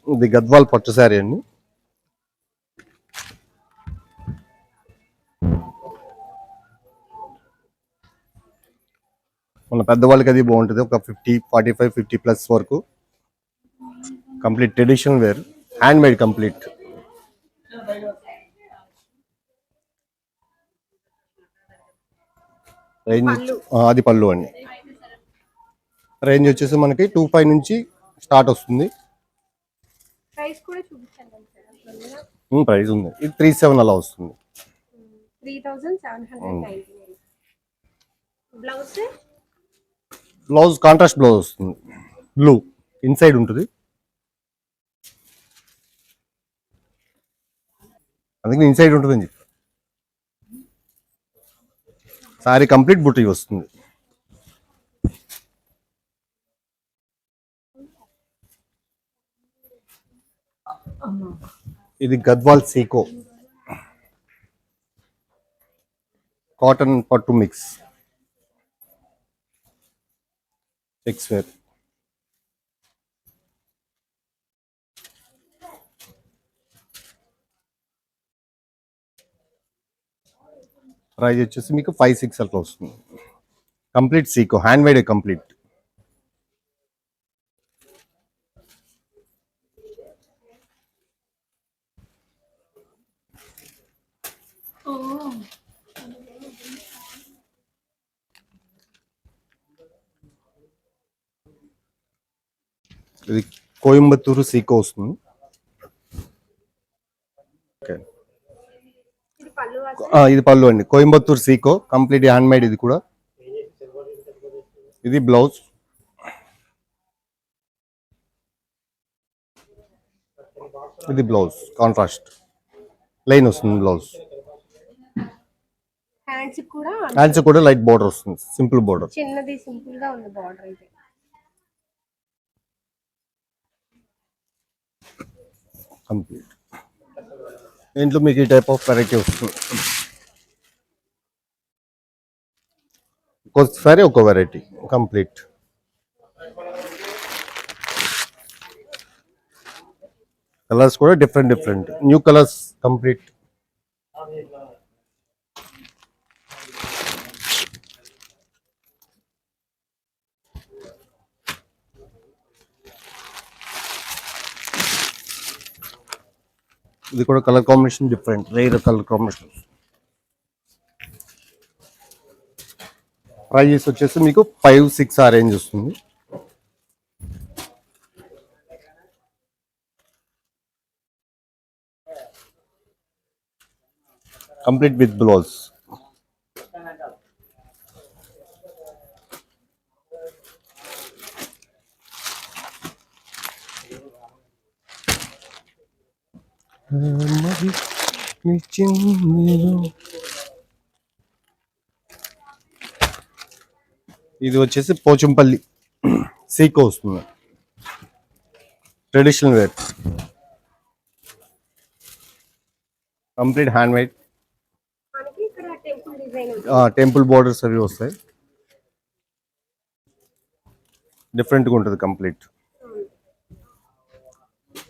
ఇది గద్వాల్ పట్టు శారీ అండి. మన పెద్దవాళ్ళకి అది బాగుంటుంది. ఒక 50 45 50+ వరకు complete traditional wear, hand made complete. Range అది పళ్ళు అండి. రేంజ్ వచ్చేసి మనకి 25 నుంచి స్టార్ట్ వస్తుంది. ప్రైస్ ఉంది, ఇది 37 అలా వస్తుంది. 3799. బ్లౌజ్ కాంట్రాస్ట్ బ్లౌజ్ వస్తుంది, బ్లూ ఇన్సైడ్ ఉంటుంది. అందుకని ఇన్సైడ్ ఉంటుందని చెప్పి సారీ కంప్లీట్ బుట్టి వస్తుంది. ఇది గద్వాల్ సీకో కాటన్ పట్టు మిక్స్ చెక్స్ వేర్. ప్రైస్ వచ్చేసి మీకు 5 6 అట్లా వస్తుంది. కంప్లీట్ సీకో హ్యాండ్ మేడ్ కంప్లీట్. ఇది కోయంబత్తూరు సీకో వస్తుంది. ఇది పళ్ళు అండి, కోయంబత్తూరు సీకో కంప్లీట్ హ్యాండ్ మేడ్. ఇది కూడా ఇది బ్లౌజ్. ఇది బ్లౌజ్ కాంట్రాస్ట్ లైన్ వస్తుంది. బ్లౌజ్ హ్యాండ్స్ కూడా లైట్ బోర్డర్ వస్తుంది, సింపుల్ బోర్డర్. చిన్నది సింపుల్ గా ఉంది బోర్డర్ అయితే. కంప్లీట్ దీంట్లో మీకు ఈ టైప్ ఆఫ్ వెరైటీ వస్తుంది. ఒక్కోసారి ఒక్కో వెరైటీ కంప్లీట్. కలర్స్ కూడా డిఫరెంట్ న్యూ కలర్స్ కంప్లీట్. ఇది కూడా colour combination different, rare colour combination. Prices వచ్చేసి మీకు 5 6 ఆ రేంజ్ వస్తుంది. Complete with blouse. ఇది వచ్చేసి పోచంపల్లి సీకో వస్తుంది, traditional wear complete hand made. Temple borders అవి వస్తాయి, డిఫరెంట్గా ఉంటుంది కంప్లీట్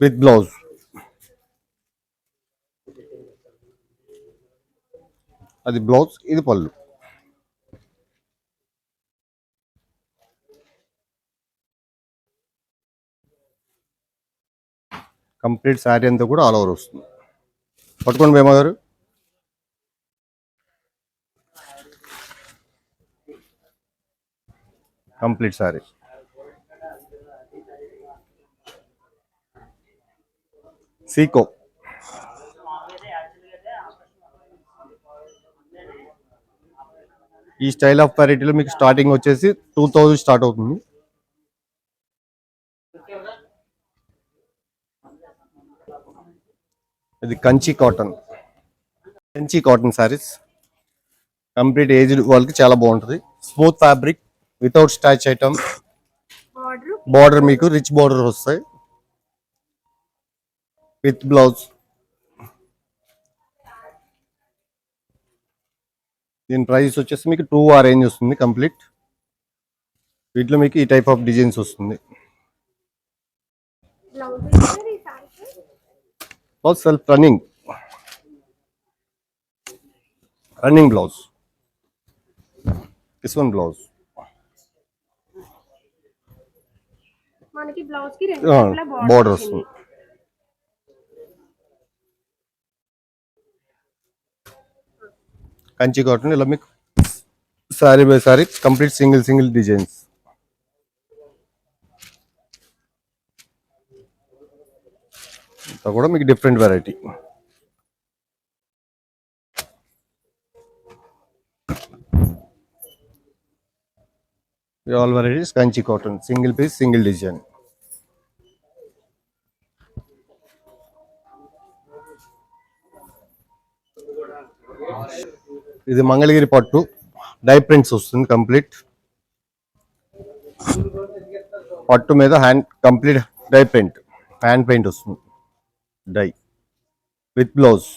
విత్ బ్లౌజ్. అది బ్లౌజ్, ఇది పళ్ళు. కంప్లీట్ శారీ అంతా కూడా ఆల్ ఓవర్ వస్తుంది. పట్టుకోండి భీమా గారు. కంప్లీట్ శారీ సీకో. ఈ స్టైల్ ఆఫ్ వెరైటీలో మీకు స్టార్టింగ్ వచ్చేసి 2000 స్టార్ట్ అవుతుంది. ఇది Kanchi cotton saris complete aged వాళ్ళకి చాలా బాగుంటుంది. Smooth fabric without statue item. Border మీకు రిచ్ బార్డర్ వస్తాయి విత్ బ్లౌజ్. దీని ప్రైస్ వచ్చేసి మీకు 2 ఆ రేంజ్ వస్తుంది కంప్లీట్. వీటిలో మీకు ఈ టైప్ ఆఫ్ డిజైన్స్ వస్తుంది. బ్లౌజ్ ఇచ్చారు ఈ సారీకి. Blouse self running blouse. This one blouse మనకి బ్లౌజ్ కి రెండు వైపులా బార్డర్ బార్డర్ వస్తుంది. వచ్చింది. కంచి కాటన్ ఇలా మీకు sari by sari complete single designs. ఇంత కూడా మీకు different variety. All varieties Kanchi cotton single piece single design. ఇది మంగళగిరి పట్టు డై ప్రింట్స్ వస్తుంది కంప్లీట్. పట్టు మీద complete dye print hand paint వస్తుంది. Dye with blouse.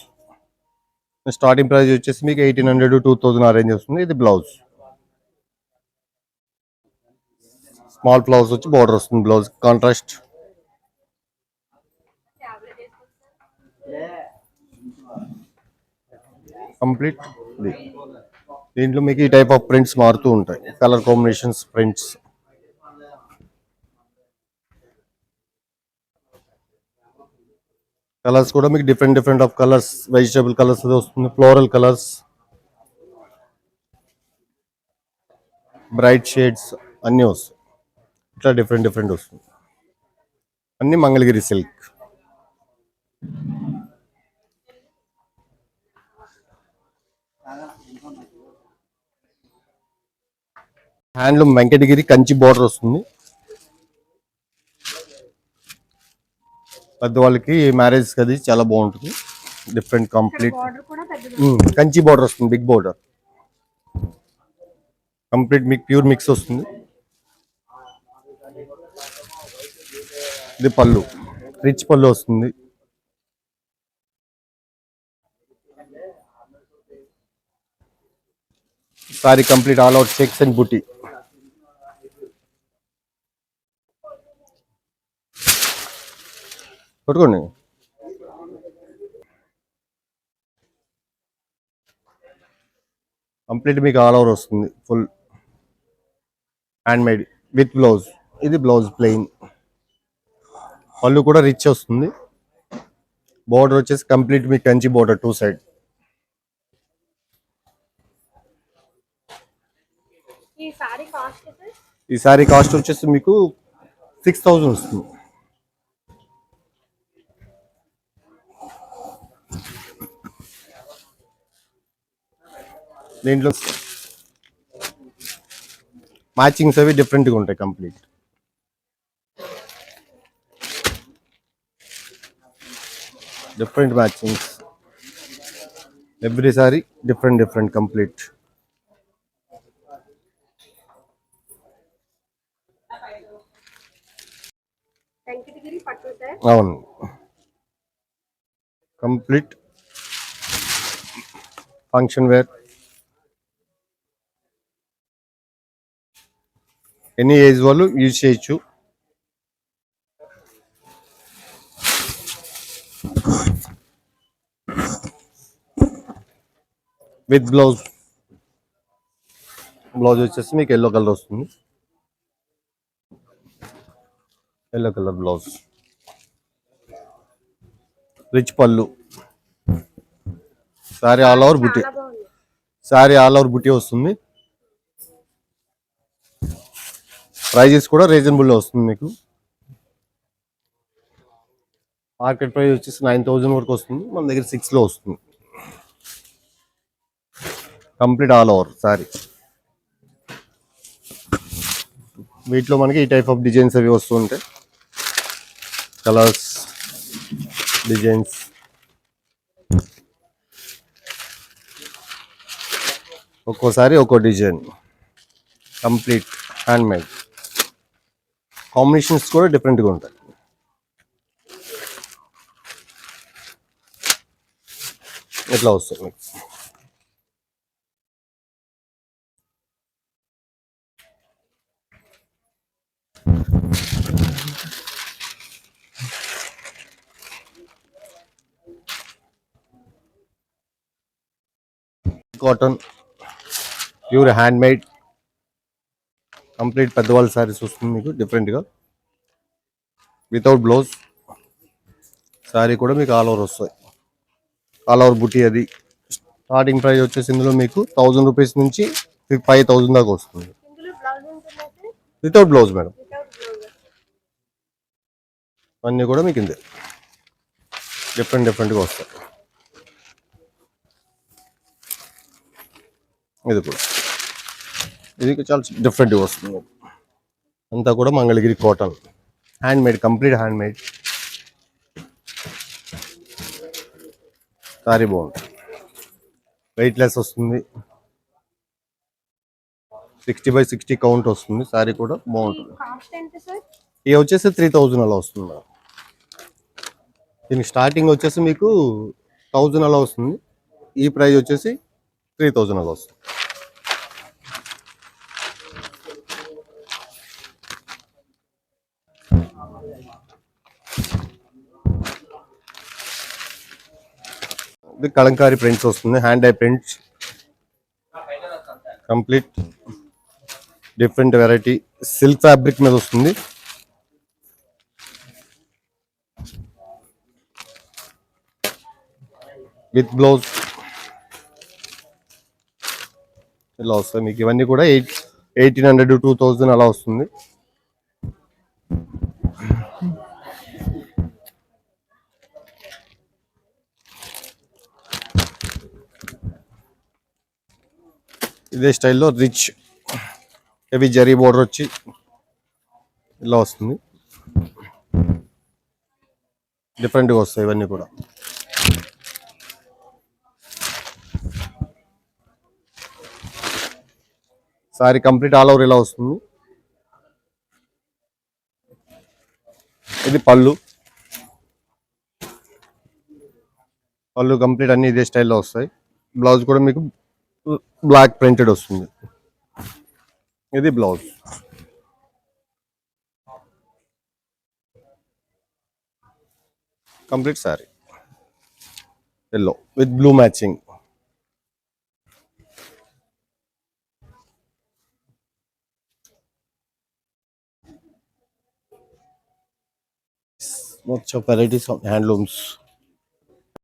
Starting price వచ్చేసి మీకు 1800 to 2000 అరేంజ్ వస్తుంది. ఇది బ్లౌజ్ స్మాల్ బ్లౌజ్ వచ్చి బార్డర్ వస్తుంది. Blouse contrast. కంప్లీట్ దీంట్లో మీకు ఈ టైప్ ఆఫ్ ప్రింట్స్ మారుతూ ఉంటాయి. Colour combinations prints. కలర్స్ కూడా మీకు different of colours. Vegetable colours వస్తుంది, ఫ్లోరల్ కలర్స్, బ్రైట్ షేడ్స్ అన్నీ వస్తాయి. ఇట్లా డిఫరెంట్ వస్తుంది. అన్ని Mangalagiri silk. Handloom Venkatagiri Kanchi border వస్తుంది. పెద్దవాళ్ళకి మ్యారేజ్ అది చాలా బాగుంటుంది. డిఫరెంట్ కంప్లీట్ బార్డర్ కూడా పెద్దది. కంచి బార్డర్ వస్తుంది. బిగ్ బార్డర్ కంప్లీట్ మీకు ప్యూర్ మిక్స్ వస్తుంది. ఇది పళ్ళు రిచ్ పళ్ళు వస్తుంది. Sorry complete all out checks and బుటీ. పట్టుకోండి. కంప్లీట్ మీకు ఆల్ ఓవర్ వస్తుంది. Full hand made with blouse. ఇది బ్లౌజ్ ప్లెయిన్. పళ్ళు కూడా రిచ్ వస్తుంది. బోర్డర్ వచ్చేసి కంప్లీట్ మీకు కంచి బోర్డర్ 2 సైడ్. ఈ సారీ కాస్ట్ ఎంత? ఈ సారీ కాస్ట్ వచ్చేసి మీకు 6000 వస్తుంది. దీంట్లో మ్యాచింగ్స్ అవి డిఫరెంట్గా ఉంటాయి. Complete different matchings. Every sari different complete. Venkatagiri పట్టు సార్. అవును complete function wear. Any age వాళ్ళు యూజ్ చేయొచ్చు. With blouse. బ్లౌజ్ వచ్చేసి మీకు ఎల్లో కలర్ వస్తుంది. Yellow colour blouse. Rich pallu. Sari all over బుటీ. చాలా బాగుంది. సారీ ఆల్ ఓవర్ బుటీ వస్తుంది. ప్రైజెస్ కూడా రీజనబుల్ వస్తుంది మీకు. మార్కెట్ ప్రైస్ వచ్చేసి 9000 వరకు వస్తుంది. మన దగ్గర 6లో వస్తుంది. Complete all over sorry. వీటిలో మనకి ఈ టైప్ ఆఫ్ డిజైన్స్ అవి వస్తుంటాయి. Colours designs. ఒక్కోసారి ఒక్కో design. Complete hand made. Combinations కూడా డిఫరెంట్గా ఉంటాయి. ఎట్లా వస్తుంది మీకు. Cotton pure hand made complete పెద్దవాళ్ళ శారీస్ వస్తుంది మీకు డిఫరెంట్గా వితౌట్ బ్లౌజ్. శారీ కూడా మీకు ఆల్ ఓవర్ వస్తాయి, ఆల్ ఓవర్ బుటీ. అది స్టార్టింగ్ ప్రైస్ వచ్చేసి ఇందులో మీకు 1000 రూపీస్ నుంచి 5000 దాకా వస్తుంది ఇందులో బ్లౌజ్ ఉంటుందా sir? Without blouse madam. Without blouse. అన్నీ కూడా మీకు ఇందే డిఫరెంట్గా వస్తాయి. ఇది కూడా ఇది చాలా డిఫరెంట్గా వస్తుంది. అంతా కూడా Mangalagiri cotton hand made, complete hand made. Sorry బాగుంటుంది, వెయిట్ లెస్ వస్తుంది, 60/60 కౌంట్ వస్తుంది. సారీ కూడా బాగుంటుంది. కాస్ట్ ఎంత సార్? ఇది వచ్చేసి 3000 అలా వస్తుంది మేడం. దీనికి స్టార్టింగ్ వచ్చేసి మీకు 1000 అలా వస్తుంది. ఈ ప్రైస్ వచ్చేసి 3000 అలా వస్తుంది. ఇది కలంకారీ ప్రింట్స్ వస్తుంది, hand I prints, complete different variety. Silk fabric మీద వస్తుంది. విత్ బ్లౌజ్ ఇలా వస్తాయి మీకు. ఇవన్నీ కూడా 1800 to 2000 అలా వస్తుంది. ఇదే స్టైల్లో రిచ్ హెవీ జరీ బోర్డర్ వచ్చి ఇలా వస్తుంది. డిఫరెంట్గా వస్తాయి ఇవన్నీ కూడా. సారీ కంప్లీట్ ఆల్ ఓవర్ ఇలా వస్తుంది. ఇది పళ్ళు కంప్లీట్ అన్ని ఇదే స్టైల్లో వస్తాయి. బ్లౌజ్ కూడా మీకు బ్లాక్ ప్రింటెడ్ వస్తుంది. ఇది blouse. Complete sorry yellow with blue matching. Lots of varieties of handlooms.